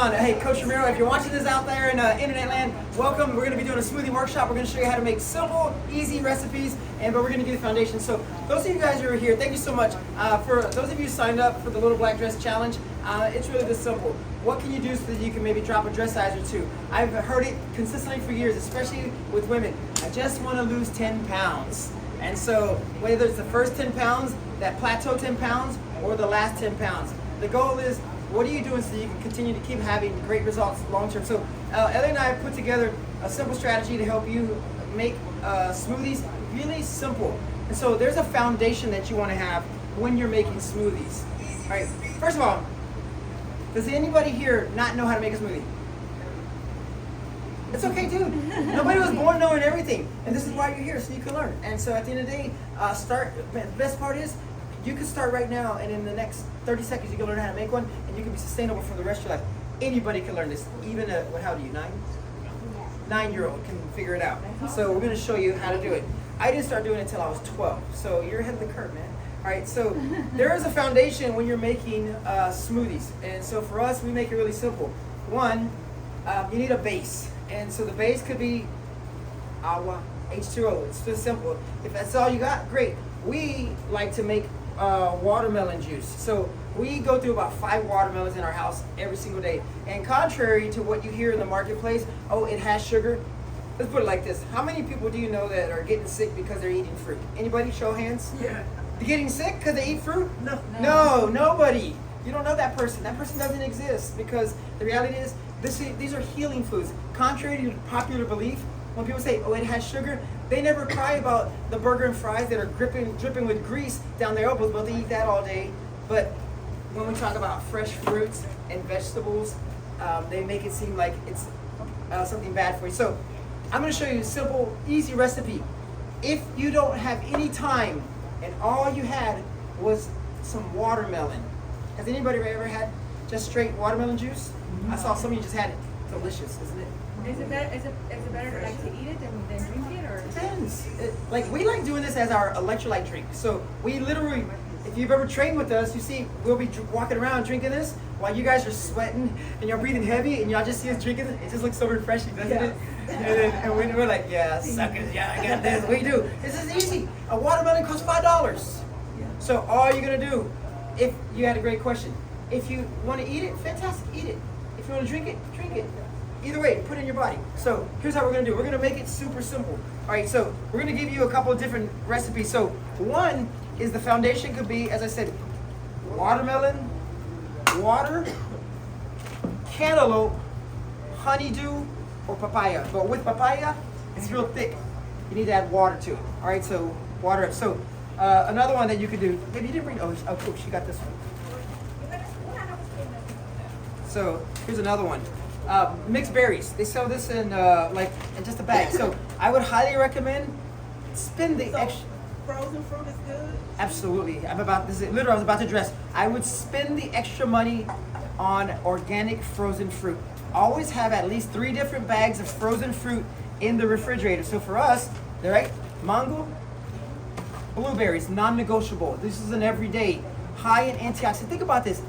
on? Hey, Coach Ramiro, if you're watching this out there in internet land, welcome. We're going to be doing a smoothie workshop. We're going to show you how to make simple, easy recipes, but we're going to give you the foundation. So those of you guys who are here, thank you so much. For those of you who signed up for the Little Black Dress Challenge, it's really this simple. What can you do so that you can maybe drop a dress size or two? I've heard it consistently for years, especially with women. I just want to lose 10 pounds. And so whether it's the first 10 pounds, that plateau 10 pounds, or the last 10 pounds, the goal is, what are you doing so you can continue to keep having great results long term? So Ellie and I have put together a simple strategy to help you make smoothies really simple. And so there's a foundation that you want to have when you're making smoothies. All right, first of all, does anybody here not know how to make a smoothie? It's okay too. Nobody was born knowing everything. And this is why you're here, so you can learn. And so at the end of the day, the best part is, you can start right now, and in the next 30 seconds you can learn how to make one, and you can be sustainable for the rest of your life. Anybody can learn this, even how old are you, 9? 9-year-old can figure it out. So we're gonna show you how to do it. I didn't start doing it until I was 12, so you're ahead of the curve, man. All right, so there is a foundation when you're making smoothies. And so for us, we make it really simple. One, you need a base. And so the base could be agua, H2O. It's just simple. If that's all you got, great. We like to make watermelon juice. So we go through about 5 watermelons in our house every single day. And contrary to what you hear in the marketplace, oh, it has sugar. Let's put it like this. How many people do you know that are getting sick because they're eating fruit? Anybody? Show hands. Yeah. They're getting sick because they eat fruit? No, nobody. You don't know that person. That person doesn't exist, because the reality is these are healing foods. Contrary to popular belief, when people say, oh, it has sugar, they never cry about the burger and fries that are dripping with grease down their elbows, but they eat that all day. But when we talk about fresh fruits and vegetables, they make it seem like it's something bad for you. So I'm going to show you a simple, easy recipe. If you don't have any time and all you had was some watermelon, has anybody ever had just straight watermelon juice? I saw some of you just had it. Delicious, isn't it? Is it better like to eat it than drink it, or? Depends. Like, we like doing this as our electrolyte drink. So we literally, if you've ever trained with us, you see we'll be walking around drinking this while you guys are sweating and you're breathing heavy, and y'all just see us drinking it. It just looks so refreshing, doesn't it? And we're like, yeah, suckers, yeah, I got this. We do. This is easy. A watermelon costs $5. So all you're gonna do, if you had a great question, if you want to eat it, fantastic, eat it. If you want to drink it, drink it. Either way, put it in your body. So here's how we're going to do. We're going to make it super simple. All right, so we're going to give you a couple of different recipes. So one is the foundation could be, as I said, watermelon, water, cantaloupe, honeydew, or papaya. But with papaya, it's real thick. You need to add water to it. All right, so water it. So another one that you could do, maybe you didn't bring, oh, cool, she got this one. So here's another one. Mixed berries. They sell this in in just a bag. So I would highly recommend spend the extra. Frozen fruit is good. Absolutely. I was about to address. I would spend the extra money on organic frozen fruit. Always have at least 3 different bags of frozen fruit in the refrigerator. So for us, right, mango, blueberries, non-negotiable. This is an everyday, high in antioxidants. Think about this.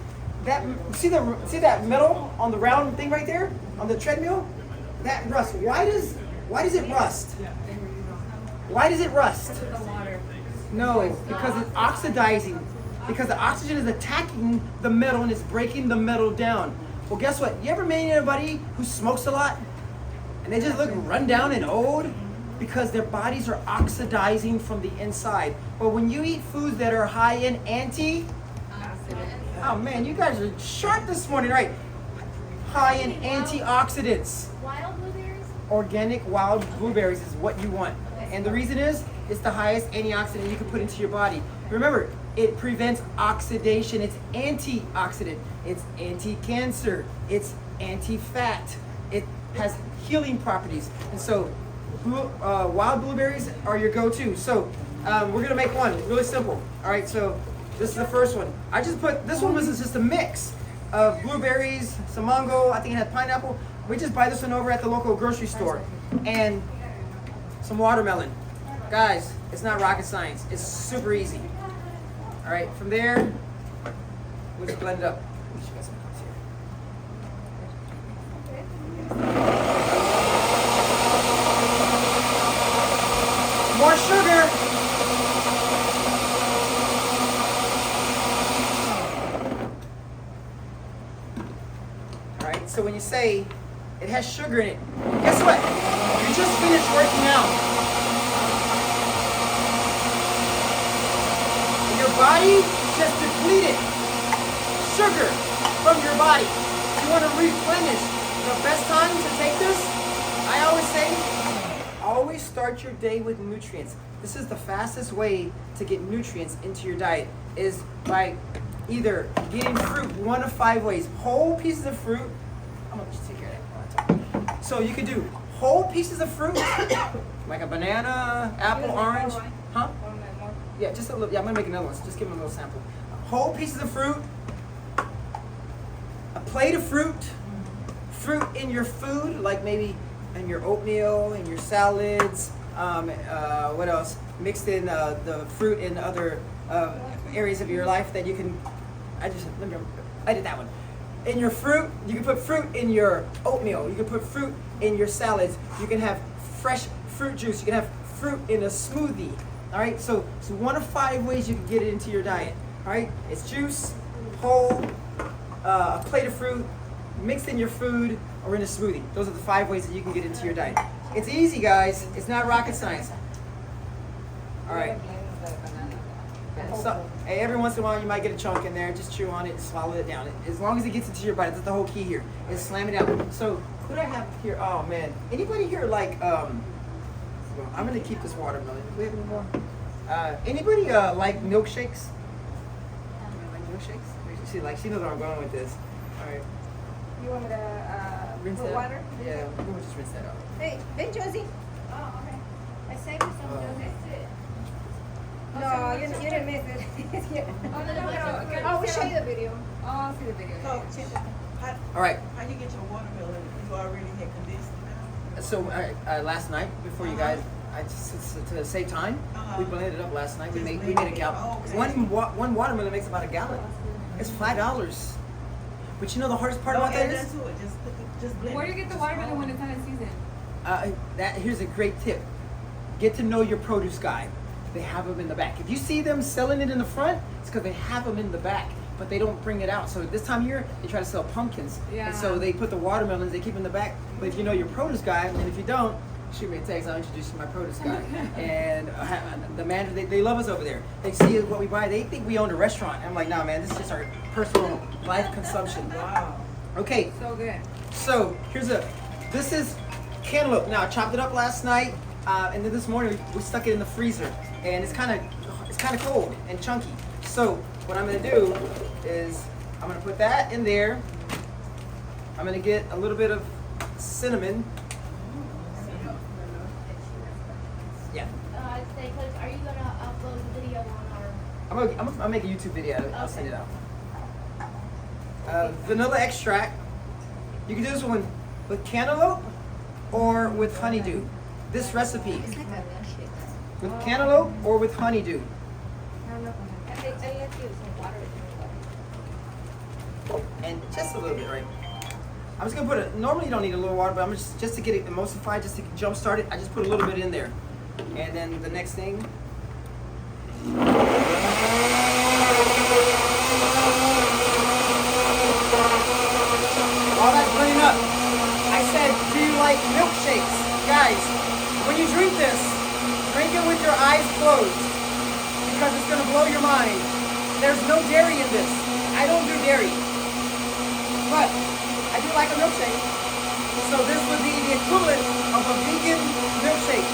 See that metal on the round thing right there on the treadmill? That rust. Why does it rust? Why does it rust? No, because it's oxidizing. Because the oxygen is attacking the metal and it's breaking the metal down. Well, guess what? You ever met anybody who smokes a lot and they just look run down and old? Because their bodies are oxidizing from the inside. But when you eat foods that are high in oh man, you guys are sharp this morning, right? High in antioxidants. Wild blueberries? Organic wild blueberries is what you want. And the reason is, it's the highest antioxidant you can put into your body. Remember, it prevents oxidation. It's antioxidant. It's anti-cancer. It's anti-fat. It has healing properties. And so, wild blueberries are your go-to. So, we're gonna make one, really simple. All right, so this is the first one. I just put, this one was just a mix of blueberries, some mango, I think it had pineapple. We just buy this one over at the local grocery store. And some watermelon. Guys, it's not rocket science. It's super easy. All right, from there, we'll just blend it up. All right. So when you say it has sugar in it, guess what? You just finished working out. And your body just depleted sugar from your body. You want to replenish. The best time to take this, I always say, always start your day with nutrients. This is the fastest way to get nutrients into your diet, is by either getting fruit one of 5 ways. Whole pieces of fruit. I'm gonna just take care of that. So you could do whole pieces of fruit, like a banana, apple, orange. Huh? Yeah, just a little. Yeah, I'm gonna make another one. So just give them a little sample. Whole pieces of fruit, a plate of fruit, fruit in your food, like maybe in your oatmeal, in your salads. What else? Mixed in the fruit in other areas of your life that you can. I did that one. In your fruit, you can put fruit in your oatmeal. You can put fruit in your salads. You can have fresh fruit juice. You can have fruit in a smoothie. All right. So one of 5 ways you can get it into your diet. All right. It's juice, whole, a plate of fruit, mixed in your food, or in a smoothie. Those are the 5 ways that you can get into your diet. It's easy, guys. It's not rocket science. All right. So, hey, every once in a while you might get a chunk in there. Just chew on it and swallow it down. As long as it gets into your body, that's the whole key here. Is slam it down. So, who do I have here? Oh man, anybody here like? I'm gonna keep this watermelon. Do we have any more? Anybody like milkshakes? Like milkshakes? She knows where I'm going with this. All right. You want me to Rinse put that water? out? Yeah, we'll just rinse that out. Hey, Josie. Oh, okay. I saved you some, Josie. No, you didn't miss it. Oh, We'll show you the video. Oh, I'll see the video. So, All right. How you get your watermelon if you already had condensed it out? So last night, before you guys, to save time, we blended it up last night. We made a gallon. Oh, okay. One watermelon makes about a gallon. It's $5. But you know the hardest part about that is? Just blend. Where do you get the watermelon when it's not in season? Here's a great tip. Get to know your produce guy. They have them in the back. If you see them selling it in the front, it's because they have them in the back, but they don't bring it out. So this time of year, they try to sell pumpkins. Yeah. And so they put the watermelons, they keep in the back. But if you know your produce guy, and if you don't, shoot me a text, I'll introduce you to my produce guy. And the manager, they love us over there. They see what we buy, they think we own a restaurant. I'm like, nah man, this is just our personal life consumption. Wow. Okay. So good. So this is cantaloupe. Now I chopped it up last night, and then this morning we stuck it in the freezer, and it's kind of cold and chunky. So what I'm gonna do is I'm gonna put that in there. I'm gonna get a little bit of cinnamon. Yeah. Coach, are you gonna upload the video on our? I'm gonna make a YouTube video. I'll send it out. Vanilla extract. You can do this one with cantaloupe or with honeydew. This recipe with cantaloupe or with honeydew. And just a little bit, right? I'm just gonna put it. Normally you don't need a little water, but I'm just to get it emulsified, just to jump start it. I just put a little bit in there, and then the next thing. While that's burning up, I said, do you like milkshakes? Guys, when you drink this, drink it with your eyes closed, because it's gonna blow your mind. There's no dairy in this. I don't do dairy, but I do like a milkshake. So this would be the equivalent of a vegan milkshake.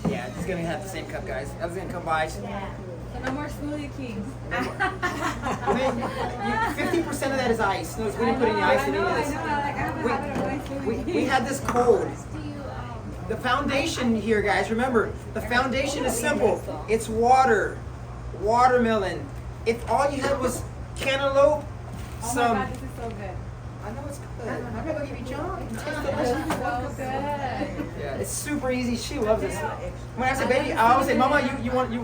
Yeah, it's gonna have the same cup, guys. I was gonna come by. So no more smoothie kings. 50% of that is ice. Notice we didn't put any ice in any of this. We had this cold. The foundation here, guys, remember, the foundation is simple. It's water, watermelon. If all you had was cantaloupe, Oh my God, this is so good. I know it's good. I'm not gonna give you junk. It's So delicious. good. Yeah, it's super easy. She loves this. When I say baby, I always say, "Mama, you want a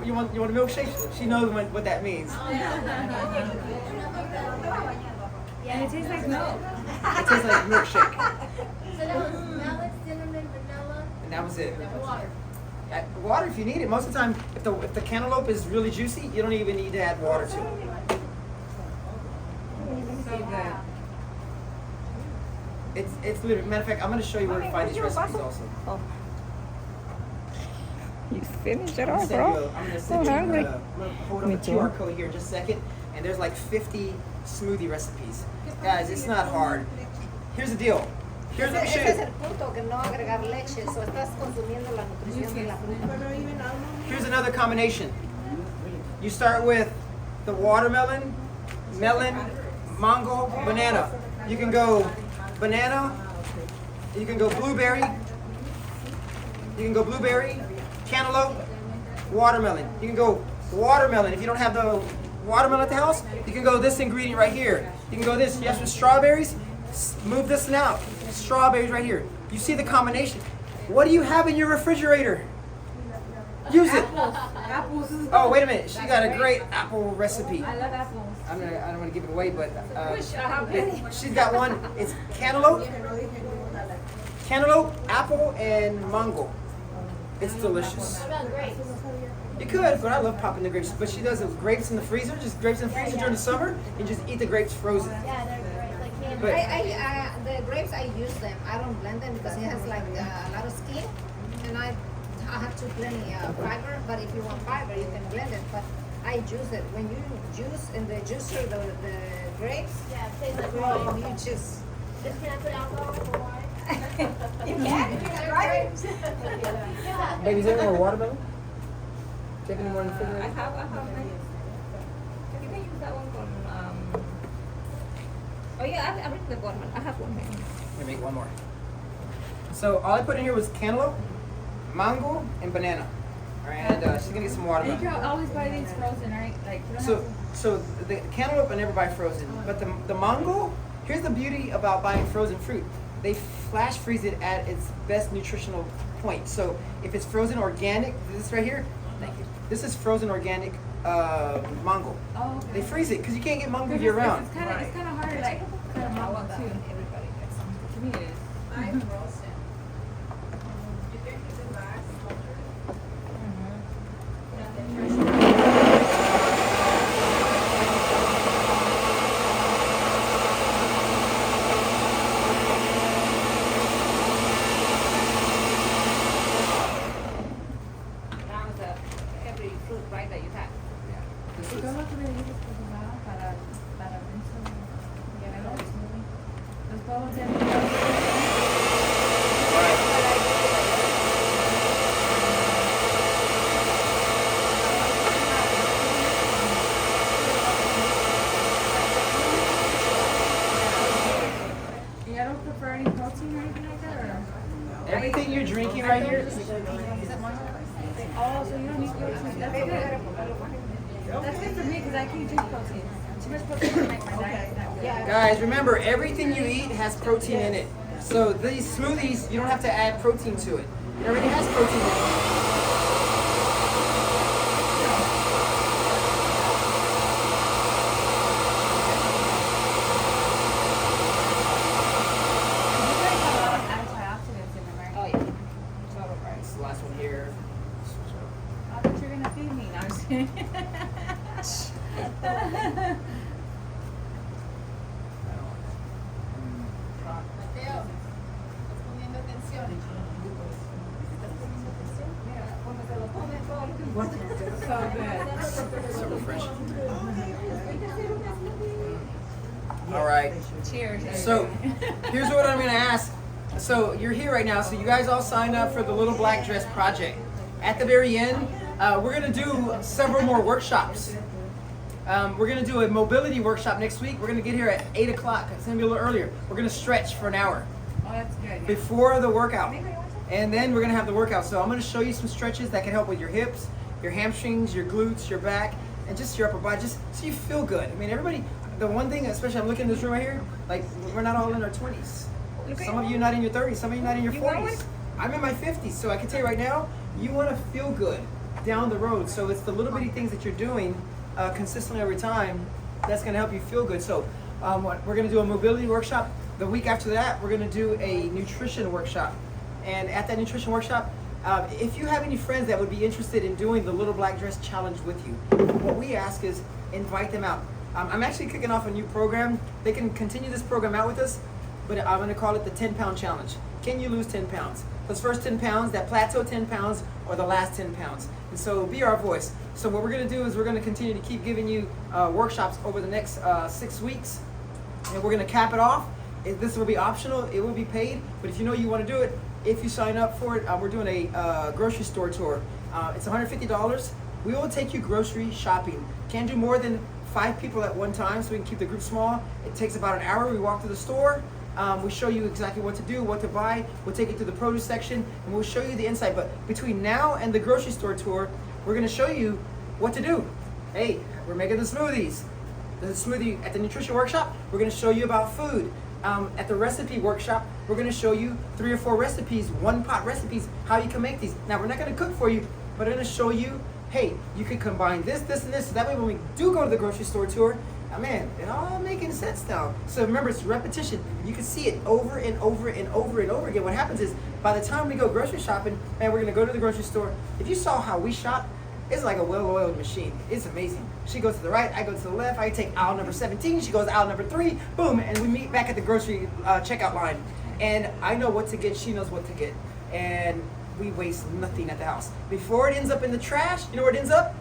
milkshake?" She knows what that means. And it tastes like milk. It tastes like milkshake, So that was melon, cinnamon, vanilla, and that was it. and water. Add water if you need it. Most of the time, if the cantaloupe is really juicy, you don't even need to add water to it. So good. It's literally. Matter of fact, I'm going to show you where to find these recipes also. Oh. You finish it I'm all, gonna bro. send you, hungry. I'm gonna hold up Me a too. QR code here in just a second, and there's like 50 smoothie recipes. Guys, it's not hard. Here's the deal. Here's what I'm Ese es showing. el punto, que no agregar leche, so estás consumiendo la nutrición de la fruta. Here's another combination. You start with the watermelon, melon, mango, banana. You can go banana, you can go blueberry, cantaloupe, watermelon. You can go watermelon. If you don't have the watermelon at the house, you can go this ingredient right here. You can go this. Yes, with strawberries, move this one out. Strawberries right here. You see the combination. What do you have in your refrigerator? Use it. Apples. Oh, wait a minute. She got a great apple recipe. I love apples. I don't want to give it away, but Wish I had many. she's got one. It's cantaloupe, apple, and mango. It's delicious. What about grapes? You could, but I love popping the grapes. But she does it with grapes in the freezer, just grapes in the freezer during the summer, and just eat the grapes frozen. Yeah, they're great. Like candy. But- The grapes, I use them. I don't blend them because it has like a lot of skin, and I have too plenty fiber. But if you want fiber, you can blend it. But I juice it. When you juice in the juicer the grapes, Yeah, it tastes like oh, wine. you just Can I put alcohol for wine? you can if you got grapes. Yeah. Baby, is there any more watermelon? Take any more in the I refrigerator? have many. You can use that one for, oh yeah, I bring the one. I have one here. Let me make one more. So all I put in here was cantaloupe, mango, and banana. All right, and she's gonna get some And you watermelon. can always buy these frozen, right? Like, you don't So, have to. so the cantaloupe I never buy frozen, but the mango. Here's the beauty about buying frozen fruit. They flash freeze it at its best nutritional point. So if it's frozen organic, this right here, thank you. This is frozen organic mango. Oh, They okay. freeze it because you can't get mango Because year round. It's kind of hard to like cut them out too. Everybody gets some. To me, it is. I roast them. You can use the bags, That was every fruit, right, that you had. This Y is- todo lo que me dijiste para eso, ya ven los smoothie. Los puedo hacer. You don't prefer any protein or anything like that, or? Everything you're drinking right here. Oh, so you don't need protein. That's good. That's good for me because I can't drink protein. Too much protein make my diet not good. Guys, remember, everything you eat has protein in it. So these smoothies, you don't have to add protein to it. It already has protein in it. You guys have a lot of antioxidants in them, right? Oh, yeah. Total right. This is the last one here. I thought you were gonna feed me. No, I'm just kidding. Mateo, estás poniendo atención. So good. So refreshing. All right. Cheers. So everybody. here's what I'm gonna ask. So you're here right now. So you guys all signed up for the Little Black Dress Project. At the very end, we're gonna do several more workshops. We're gonna do a mobility workshop next week. We're gonna get here at 8 o'clock. It's gonna be a little earlier. We're gonna stretch for an hour Oh, that's good. Yeah. before the workout. And then we're gonna have the workout. So I'm gonna show you some stretches that can help with your hips, your hamstrings, your glutes, your back, and just your upper body, just so you feel good. I mean, everybody, the one thing, especially I'm looking in this room right here, like we're not all in our 20s. Look at Some of you. you not in your 30s, some of you not in your You want 40s. I'm in my 50s, so I can tell you right now, you want to feel good down the road. So it's the little bitty things that you're doing consistently over time that's going to help you feel good. So we're going to do a mobility workshop. The week after that, we're going to do a nutrition workshop. And at that nutrition workshop, if you have any friends that would be interested in doing the Little Black Dress Challenge with you, what we ask is invite them out. I'm actually kicking off a new program. They can continue this program out with us, but I'm going to call it the 10-pound challenge. Can you lose 10 pounds? Those first 10 pounds, that plateau 10 pounds, or the last 10 pounds. And so be our voice. So what we're going to do is we're going to continue to keep giving you workshops over the next 6 weeks. And we're going to cap it off. This will be optional. It will be paid. But if you know you want to do it, if you sign up for it, we're doing a grocery store tour. It's $150. We will take you grocery shopping. Can't do more than 5 people at one time, so we can keep the group small. It takes about an hour. We walk to the store. We show you exactly what to do, what to buy. We'll take you to the produce section, and we'll show you the inside. But between now and the grocery store tour, we're going to show you what to do. Hey, we're making the smoothies. The smoothie at the nutrition workshop, we're going to show you about food. At the recipe workshop, we're going to show you 3 or 4 recipes, one-pot recipes, how you can make these. Now, we're not going to cook for you, but we're going to show you, hey, you can combine this, this, and this. So that way when we do go to the grocery store tour, man, it all making sense now. So remember, it's repetition. You can see it over and over and over and over again. What happens is, by the time we go grocery shopping, man, we're going to go to the grocery store. If you saw how we shop, it's like a well-oiled machine. It's amazing. She goes to the right, I go to the left. I take aisle number 17. She goes aisle number 3. Boom, and we meet back at the grocery checkout line. And I know what to get. She knows what to get. And we waste nothing at the house. Before it ends up in the trash, you know where it ends up?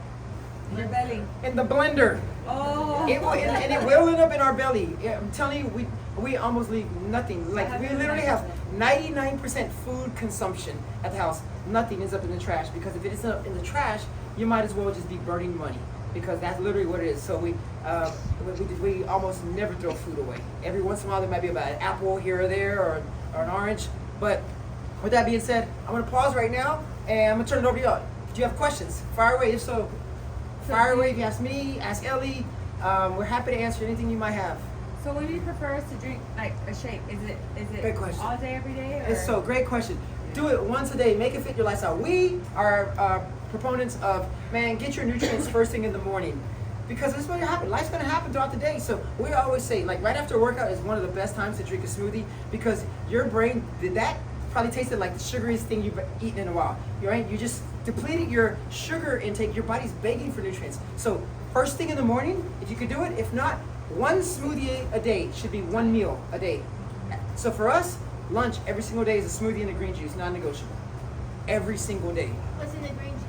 Your belly. In the blender. Oh. It will, and it will end up in our belly. Yeah, I'm telling you, we almost leave nothing. Like we literally have 99% food consumption at the house. Nothing ends up in the trash, because if it ends up in the trash, you might as well just be burning money, because that's literally what it is. So we almost never throw food away. Every once in a while there might be about an apple here or there, or an orange. But with that being said, I'm gonna pause right now and I'm gonna turn it over to y'all. Do you have questions? Fire away. If so, fire away. If you ask me, ask Ellie. We're happy to answer anything you might have. So when do you prefer us to drink like a shake? Is it Great question. all day, every day? Or? It's so great question. Do it once a day. Make it fit your lifestyle. We are proponents of, man, get your nutrients first thing in the morning, because this is what happens. Life's gonna happen throughout the day. So we always say, like, right after a workout is one of the best times to drink a smoothie, because your brain that probably tasted like the sugariest thing you've eaten in a while. Right? You just depleted your sugar intake. Your body's begging for nutrients. So first thing in the morning, if you could do it. If not, one smoothie a day should be one meal a day. So for us, lunch every single day is a smoothie and a green juice, non-negotiable. Every single day. What's in the green juice?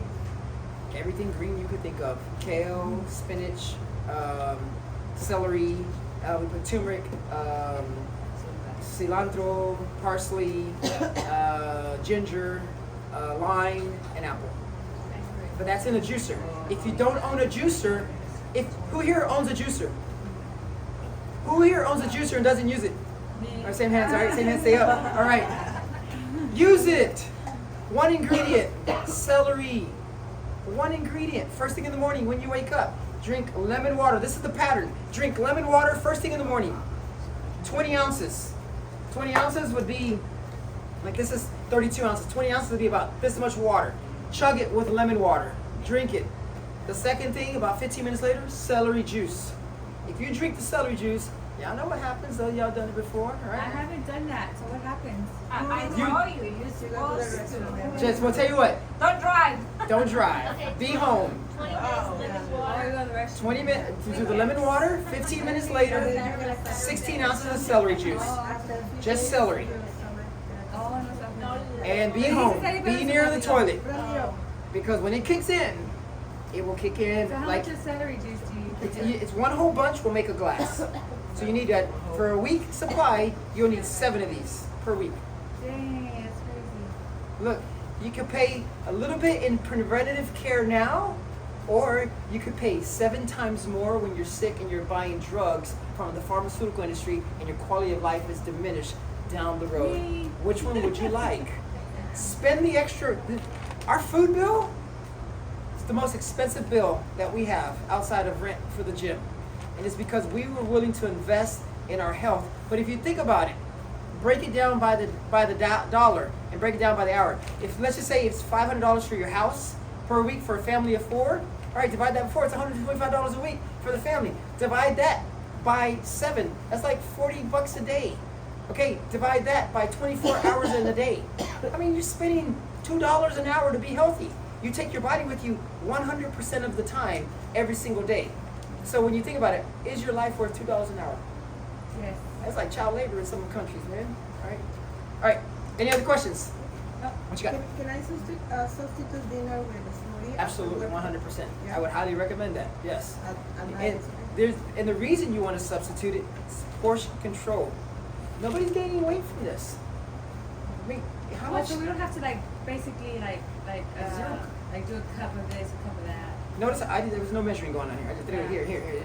Everything green you could think of. Kale, spinach, celery, we put turmeric, cilantro, parsley, ginger, lime, and apple. But that's in a juicer. If you don't own a juicer, who here owns a juicer? Who here owns a juicer and doesn't use it? All right, same hands, all right? Same hands, stay up. All right. Use it. One ingredient, celery. One ingredient. First thing in the morning when you wake up, drink lemon water. This is the pattern. Drink lemon water first thing in the morning. 20 ounces. 20 ounces would be, like this is 32 ounces. 20 ounces would be about this much water. Chug it with lemon water. Drink it. The second thing, about 15 minutes later, celery juice. If you drink the celery juice, y'all know what happens, though. Y'all done it before, all right? I haven't done that. So what happens? I know you're supposed to. Just, well, tell you what. Don't drive. Don't drive. Okay, Be home. 20 minutes lemon Oh, water. you go to the restroom. 20 minutes, do the lemon water. 15 minutes later, 16 ounces of celery juice. Just celery. Oh, no, And be home. Be near the toilet. Because when it kicks in, it will kick in So how like, much of celery juice do you it's one whole bunch will make a glass. So you need that, for a week supply, you'll need 7 of these per week. Dang, that's crazy. Look, you could pay a little bit in preventative care now, or you could pay 7 times more when you're sick and you're buying drugs from the pharmaceutical industry and your quality of life is diminished down the road. Yay. Which one would you like? Spend the extra. Our food bill is the most expensive bill that we have outside of rent for the gym. And it's because we were willing to invest in our health. But if you think about it, break it down by the dollar and break it down by the hour. If let's just say it's $500 for your house per week for a family of 4, all right, divide that by 4, it's $125 a week for the family. Divide that by 7, that's like $40 a day. Okay, divide that by 24 hours in a day. I mean, you're spending $2 an hour to be healthy. You take your body with you 100% of the time, every single day. So when you think about it, is your life worth $2 an hour? Yes. That's like child labor in some countries, man. All right. Any other questions? No. What you got? Can I substitute dinner with a smoothie? Absolutely, 100%. I would highly recommend that. Yes. At And the reason you want to substitute it is portion control. Nobody's gaining weight from this. I mean, how Well, much? so we don't have to basically Zero. do a cup of this, a cup of that. Notice there was no measuring going on here. I just did it here.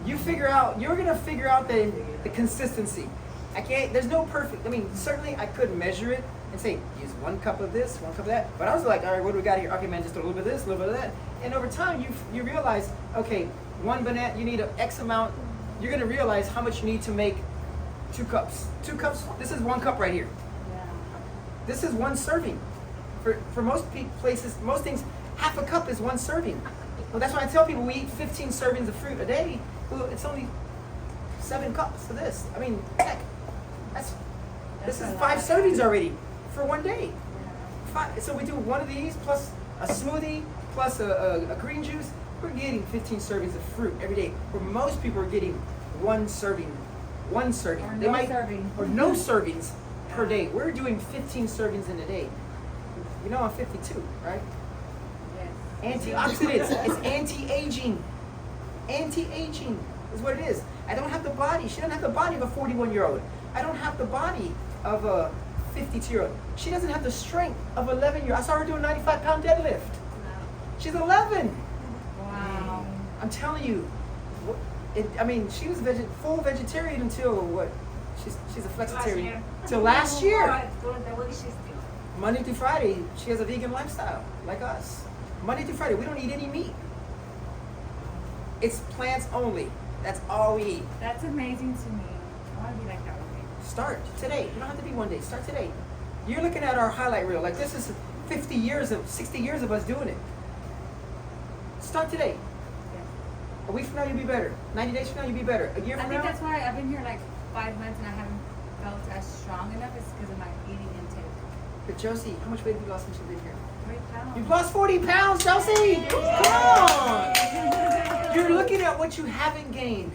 You figure out. You're gonna figure out the consistency. I can't. There's no perfect. I mean, certainly I could measure it and say use 1 cup of this, 1 cup of that. But I was like, all right, what do we got here? Okay, man, just a little bit of this, a little bit of that. And over time, you realize, okay, 1 banana, you need an X amount. You're gonna realize how much you need to make 2 cups. 2 cups. This is 1 cup right here. Yeah. This is 1 serving. For most places, most things, half a cup is 1 serving. Well, that's why I tell people we eat 15 servings of fruit a day. Well, it's only 7 cups of this. I mean, heck, this is 5 servings already for 1 day. So we do 1 of these plus a smoothie plus a green juice. We're getting 15 servings of fruit every day. Where most people are getting 1 serving. 1 serving. Or no serving. Or no servings per day. We're doing 15 servings in a day. You know I'm 52, right? Yes. Antioxidants. It's anti-aging. Anti-aging is what it is. I don't have the body. She doesn't have the body of a 41-year-old. I don't have the body of a 52-year-old. She doesn't have the strength of an 11-year-old. I saw her do a 95-pound deadlift. She's 11. Wow. I'm telling you. She was full vegetarian until what? She's a flexitarian. Till last year. What is she still? Monday through Friday, she has a vegan lifestyle, like us. Monday through Friday, we don't eat any meat. It's plants only. That's all we eat. That's amazing to me. I want to be like that one day. Start today. You don't have to be one day. Start today. You're looking at our highlight reel. Like this is 60 years of us doing it. Start today. A week from now, you'll be better. 90 days from now, you'll be better. A year I from think now. that's why I've been here like 5 months and I haven't felt as strong enough. It's because of my eating intake. But Josie, how much weight have you lost since you've been here? 40 pounds. You've lost 40 pounds, Josie! Come on! You're looking at what you haven't gained.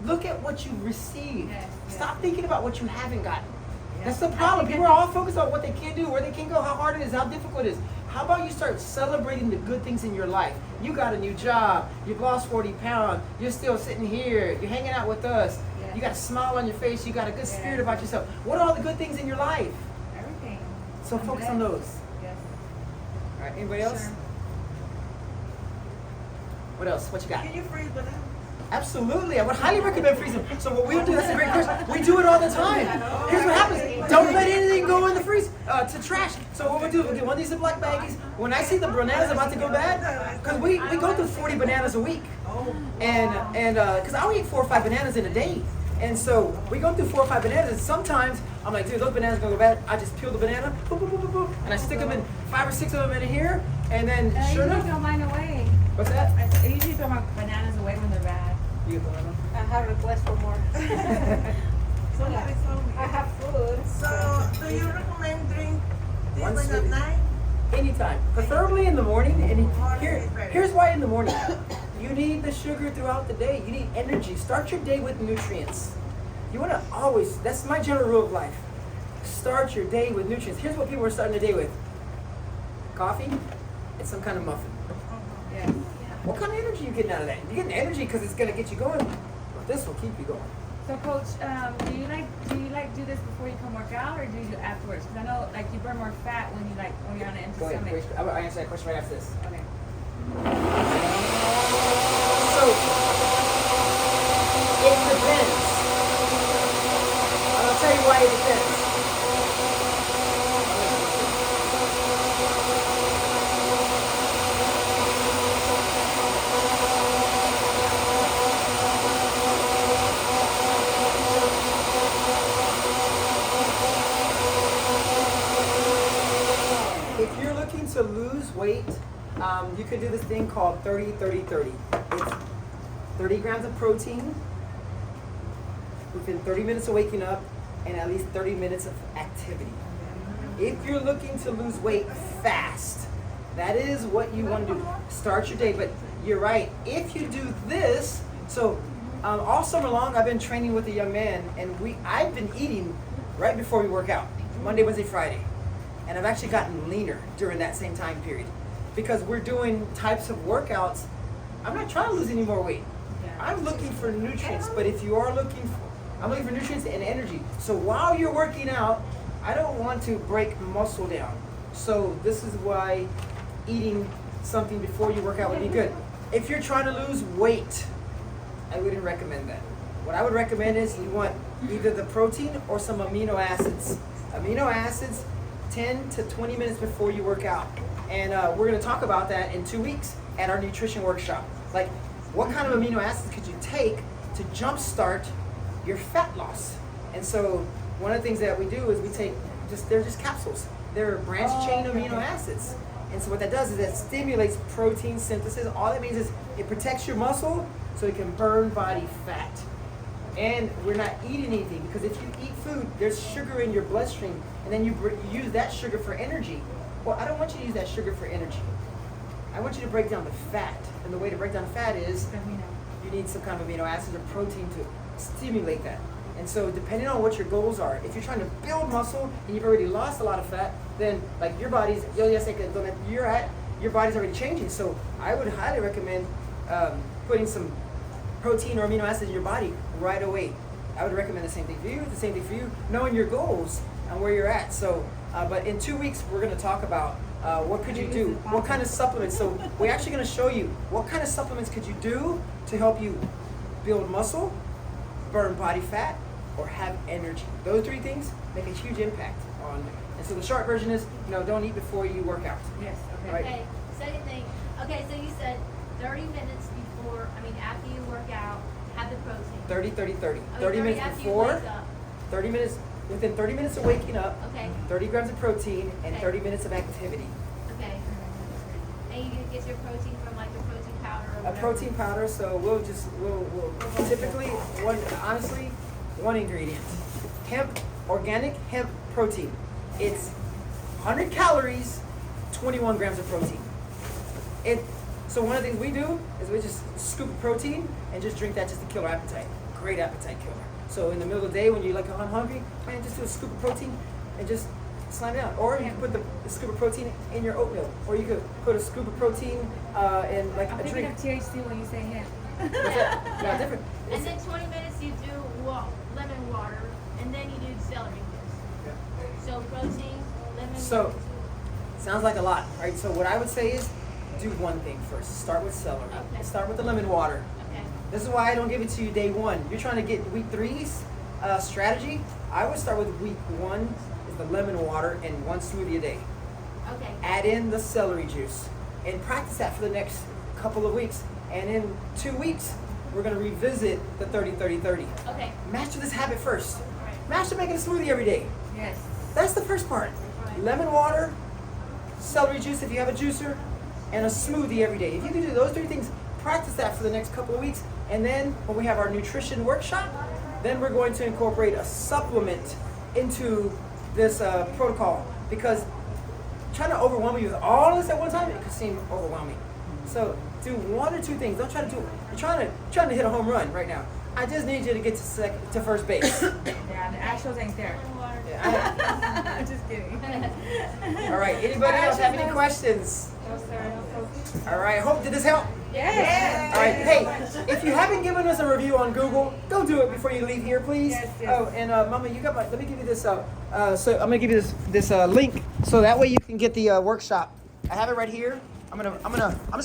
Look at what you've received. Yes, yes. Stop thinking about what you haven't gotten. Yes. That's the problem. People are all focused on what they can't do, where they can go, how hard it is, how difficult it is. How about you start celebrating the good things in your life? You got a new job. You've lost 40 pounds. You're still sitting here. You're hanging out with us. Yes. You got a smile on your face. You got a good Yes. spirit about yourself. What are all the good things in your life? Everything. So I'm focus on blessed. those. Yes. All right. Anybody else? Sure. What else? What you got? Can you freeze bananas? Absolutely. I would highly recommend freezing. So what we'll do, that's a great question. We do it all the time. Here's what happens. Don't let anything go in the freeze to trash. So what we'll do, we'll get one of these Ziploc baggies. When I see the bananas about to go bad, because we go through 40 bananas a week. And because I'll eat 4 or 5 bananas in a day. And so we go through 4 or 5 bananas, and sometimes I'm like, dude, those bananas are gonna go bad. I just peel the banana, boop, boop, boop, boop, boop, and I stick them in 5 or 6 of them in here, and then I sure usually enough, throw mine away. what's that? I usually throw my bananas away when they're bad. You get the lemon? I have requests for more. Somebody told me. I have food. So, do you recommend drink this One one at smoothie. night? Anytime, preferably in the morning. And Morning here, is better. here's why in the morning. You need the sugar throughout the day. You need energy. Start your day with nutrients. You want to always, that's my general rule of life. Start your day with nutrients. Here's what people are starting their day with. Coffee and some kind of muffin. Yeah. What kind of energy are you getting out of that? You're getting energy because it's going to get you going. But this will keep you going. So, Coach, do you do this before you come work out, or do you do afterwards? Because I know you burn more fat when you're on an empty Go ahead. stomach. I'll answer that question right after this. Okay. So, it depends. I'll tell you why it depends. weight, you can do this thing called 30-30-30. It's 30 grams of protein within 30 minutes of waking up and at least 30 minutes of activity. If you're looking to lose weight fast, that is what you want to do. Start your day, but you're right. If you do this, so all summer long I've been training with a young man, and I've been eating right before we work out, Monday, Wednesday, Friday. And I've actually gotten leaner during that same time period because we're doing types of workouts. I'm not trying to lose any more weight. I'm looking for nutrients, but if you are I'm looking for nutrients and energy. So while you're working out, I don't want to break muscle down. So this is why eating something before you work out would be good. If you're trying to lose weight, I wouldn't recommend that. What I would recommend is you want either the protein or some amino acids. Amino acids 10 to 20 minutes before you work out. And we're going to talk about that in 2 weeks at our nutrition workshop. Like, what kind of amino acids could you take to jumpstart your fat loss? And so one of the things that we do is they're just capsules. They're branched chain amino acids. And so what that does is it stimulates protein synthesis. All that means is it protects your muscle so it can burn body fat. And we're not eating anything, because if you eat food, there's sugar in your bloodstream, and then you use that sugar for energy. Well, I don't want you to use that sugar for energy. I want you to break down the fat. And the way to break down fat is you need some kind of amino acids or protein to stimulate that. And so depending on what your goals are, if you're trying to build muscle and you've already lost a lot of fat, then like your body's, your body's already changing. So I would highly recommend putting some protein or amino acids in your body right away. I would recommend the same thing for you, the same thing for you, knowing your goals and where you're at. So, but in 2 weeks, we're going to talk about what could you do, what kind of supplements. So we're actually going to show you what kind of supplements could you do to help you build muscle, burn body fat, or have energy. Those 3 things make a huge impact on. And so the short version is, don't eat before you work out. Yes. Okay. Right? Okay, second thing. Okay, so you said 30 minutes before, after you work out, have the protein. 30. 30 30 minutes after you before, wake up. 30 minutes, within 30 minutes of waking up, Okay, 30 grams of protein, and Okay. 30 minutes of activity. okay. And you get your protein from like the protein powder or A whatever. protein powder, so we'll typically, one ingredient. Organic hemp protein. It's 100 calories, 21 grams of protein. So one of the things we do is we just scoop of protein and just drink that just to kill our appetite. Great appetite killer. So in the middle of the day when you're I'm hungry, man, just do a scoop of protein and just slam it out. Or you can put the scoop of protein in your oatmeal. Or you could put a scoop of protein in like I'm a thinking drink. of THC when you say hemp. What's that? Yeah, different. And then 20 minutes you do lemon water, and then you do celery juice. So protein, lemon So- water. Sounds like a lot, right? So what I would say is do one thing first. Start with celery. Okay. Start with the lemon water. Okay. This is why I don't give it to you day 1. You're trying to get week 3's strategy. I would start with week 1 is the lemon water and 1 smoothie a day. Okay. Add in the celery juice and practice that for the next couple of weeks. And in 2 weeks, we're going to revisit the 30-30-30. Okay. Master this habit first. Alright. Master making a smoothie every day. Yes. That's the first part. Right. Lemon water, celery juice if you have a juicer, and a smoothie every day. If you can do those 3 things, practice that for the next couple of weeks. And then when we have our nutrition workshop, then we're going to incorporate a supplement into this protocol, because trying to overwhelm you with all this at one time, it could seem overwhelming. So do 1 or 2 things. Don't try to do. You're trying to hit a home run right now. I just need you to get to first base. Yeah, the actuals ain't there. Lemon water. I'm just kidding. All right. Anybody else have any questions? No, sir. No, coach. All right. Hope did this help? Yes. All right. Hey, if you haven't given us a review on Google, go do it before you leave here, please. Yes, yes. Oh, and Mama, you got let me give you this. So I'm gonna give you this link, so that way you can get the workshop. I have it right here. I'm just gonna